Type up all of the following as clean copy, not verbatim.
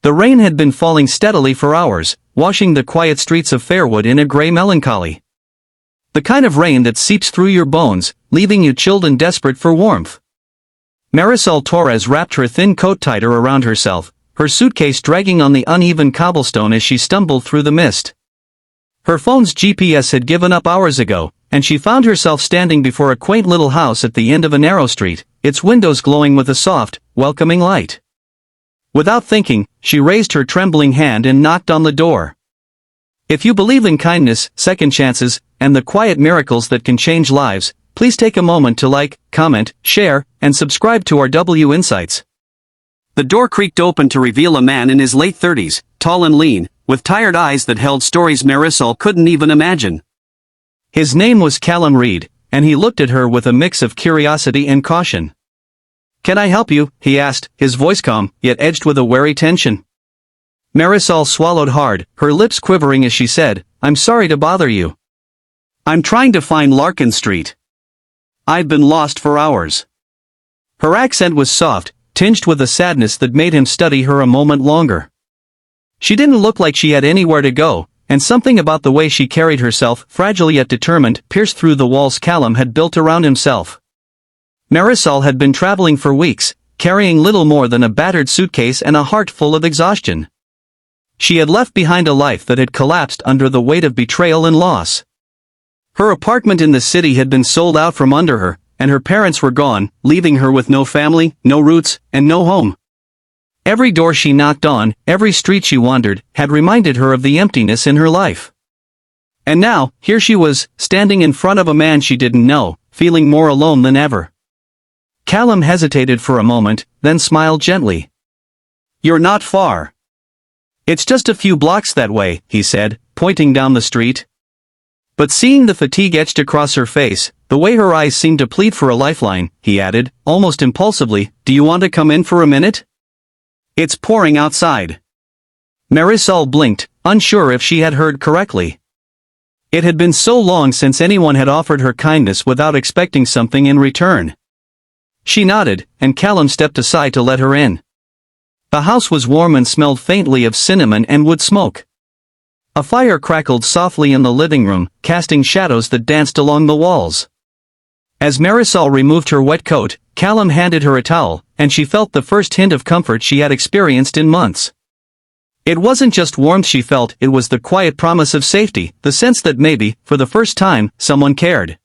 The rain had been falling steadily for hours, washing the quiet streets of Fairwood in a gray melancholy. The kind of rain that seeps through your bones, leaving you chilled and desperate for warmth. Marisol Torres wrapped her thin coat tighter around herself, her suitcase dragging on the uneven cobblestone as she stumbled through the mist. Her phone's GPS had given up hours ago, and she found herself standing before a quaint little house at the end of a narrow street, its windows glowing with a soft, welcoming light. Without thinking, she raised her trembling hand and knocked on the door. If you believe in kindness, second chances, and the quiet miracles that can change lives, please take a moment to like, comment, share, and subscribe to our W Insights. The door creaked open to reveal a man in his late 30s, tall and lean, with tired eyes that held stories Marisol couldn't even imagine. His name was Callum Reed, and he looked at her with a mix of curiosity and caution. "Can I help you?" he asked, his voice calm, yet edged with a wary tension. Marisol swallowed hard, her lips quivering as she said, "I'm sorry to bother you. I'm trying to find Larkin Street. I've been lost for hours." Her accent was soft, tinged with a sadness that made him study her a moment longer. She didn't look like she had anywhere to go, and something about the way she carried herself, fragile yet determined, pierced through the walls Callum had built around himself. Marisol had been traveling for weeks, carrying little more than a battered suitcase and a heart full of exhaustion. She had left behind a life that had collapsed under the weight of betrayal and loss. Her apartment in the city had been sold out from under her, and her parents were gone, leaving her with no family, no roots, and no home. Every door she knocked on, every street she wandered, had reminded her of the emptiness in her life. And now, here she was, standing in front of a man she didn't know, feeling more alone than ever. Callum hesitated for a moment, then smiled gently. "You're not far. It's just a few blocks that way," he said, pointing down the street. But seeing the fatigue etched across her face, the way her eyes seemed to plead for a lifeline, he added, almost impulsively, "Do you want to come in for a minute? It's pouring outside." Marisol blinked, unsure if she had heard correctly. It had been so long since anyone had offered her kindness without expecting something in return. She nodded, and Callum stepped aside to let her in. The house was warm and smelled faintly of cinnamon and wood smoke. A fire crackled softly in the living room, casting shadows that danced along the walls. As Marisol removed her wet coat, Callum handed her a towel, and she felt the first hint of comfort she had experienced in months. It wasn't just warmth she felt, it was the quiet promise of safety, the sense that maybe, for the first time, someone cared.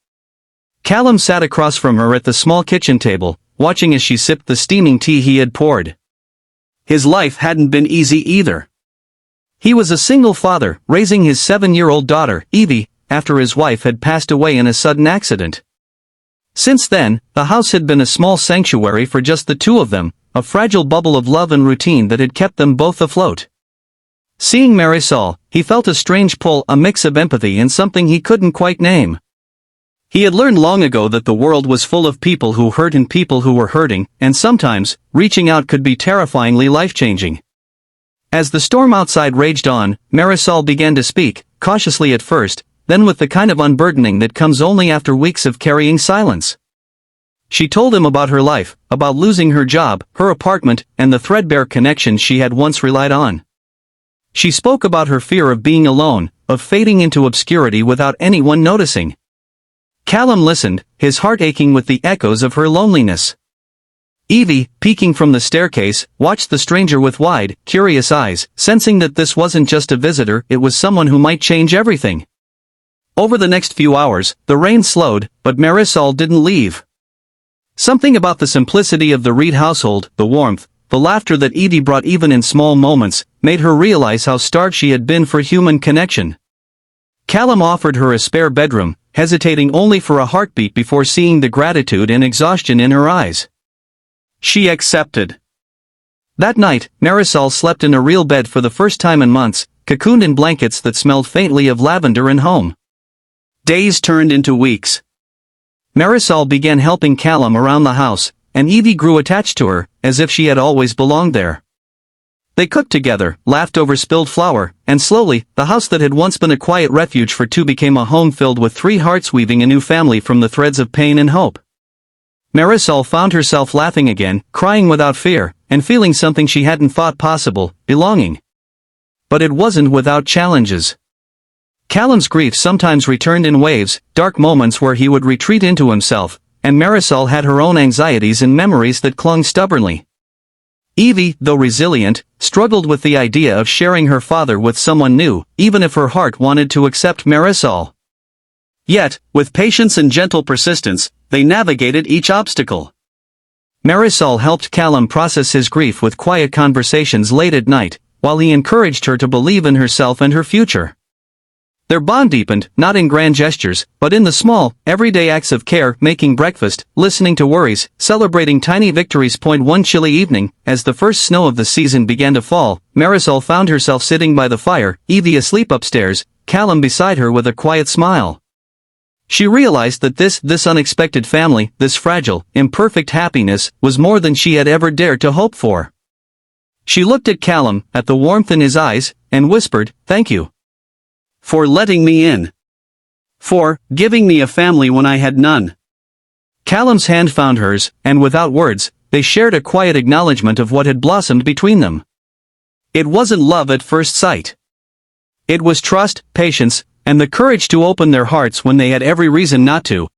Callum sat across from her at the small kitchen table, watching as she sipped the steaming tea he had poured. His life hadn't been easy either. He was a single father, raising his 7-year-old daughter, Evie, after his wife had passed away in a sudden accident. Since then, the house had been a small sanctuary for just the two of them, a fragile bubble of love and routine that had kept them both afloat. Seeing Marisol, he felt a strange pull, a mix of empathy and something he couldn't quite name. He had learned long ago that the world was full of people who hurt and people who were hurting, and sometimes, reaching out could be terrifyingly life-changing. As the storm outside raged on, Marisol began to speak, cautiously at first, then with the kind of unburdening that comes only after weeks of carrying silence. She told him about her life, about losing her job, her apartment, and the threadbare connections she had once relied on. She spoke about her fear of being alone, of fading into obscurity without anyone noticing. Callum listened, his heart aching with the echoes of her loneliness. Evie, peeking from the staircase, watched the stranger with wide, curious eyes, sensing that this wasn't just a visitor, it was someone who might change everything. Over the next few hours, the rain slowed, but Marisol didn't leave. Something about the simplicity of the Reed household, the warmth, the laughter that Evie brought even in small moments, made her realize how starved she had been for human connection. Callum offered her a spare bedroom, hesitating only for a heartbeat before seeing the gratitude and exhaustion in her eyes. She accepted. That night, Marisol slept in a real bed for the first time in months, cocooned in blankets that smelled faintly of lavender and home. Days turned into weeks. Marisol began helping Callum around the house, and Evie grew attached to her, as if she had always belonged there. They cooked together, laughed over spilled flour, and slowly, the house that had once been a quiet refuge for two became a home filled with three hearts weaving a new family from the threads of pain and hope. Marisol found herself laughing again, crying without fear, and feeling something she hadn't thought possible, belonging. But it wasn't without challenges. Callum's grief sometimes returned in waves, dark moments where he would retreat into himself, and Marisol had her own anxieties and memories that clung stubbornly. Evie, though resilient, struggled with the idea of sharing her father with someone new, even if her heart wanted to accept Marisol. Yet, with patience and gentle persistence, they navigated each obstacle. Marisol helped Callum process his grief with quiet conversations late at night, while he encouraged her to believe in herself and her future. Their bond deepened, not in grand gestures, but in the small, everyday acts of care, making breakfast, listening to worries, celebrating tiny victories. One chilly evening, as the first snow of the season began to fall, Marisol found herself sitting by the fire, Evie asleep upstairs, Callum beside her with a quiet smile. She realized that this unexpected family, this fragile, imperfect happiness, was more than she had ever dared to hope for. She looked at Callum, at the warmth in his eyes, and whispered, "Thank you. For letting me in. For giving me a family when I had none." Callum's hand found hers, and without words, they shared a quiet acknowledgement of what had blossomed between them. It wasn't love at first sight. It was trust, patience, and the courage to open their hearts when they had every reason not to.